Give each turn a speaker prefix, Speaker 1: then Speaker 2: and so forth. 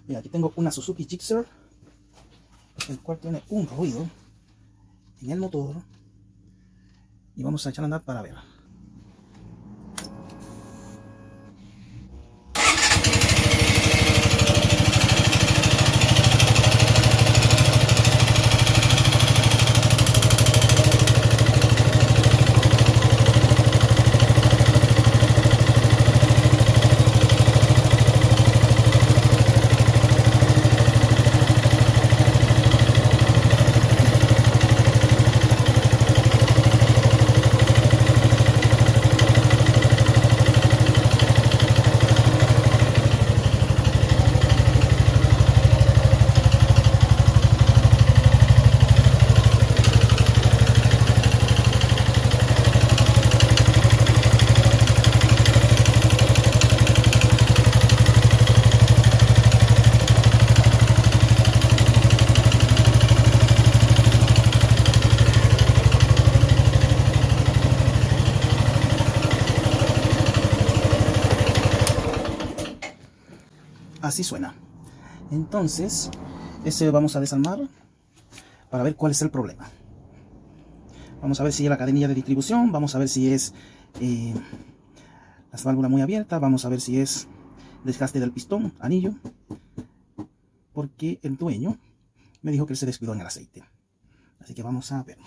Speaker 1: Mira, aquí tengo una Suzuki Gixxer, el cual tiene un ruido en el motor, y vamos a echar a andar para ver. Así suena. Entonces, ese vamos a desarmar para ver cuál es el problema. Vamos a ver si es la cadenilla de distribución, vamos a ver si es las válvulas muy abiertas, vamos a ver si es desgaste del pistón, anillo, porque el dueño me dijo que él se descuidó en el aceite. Así que vamos a ver.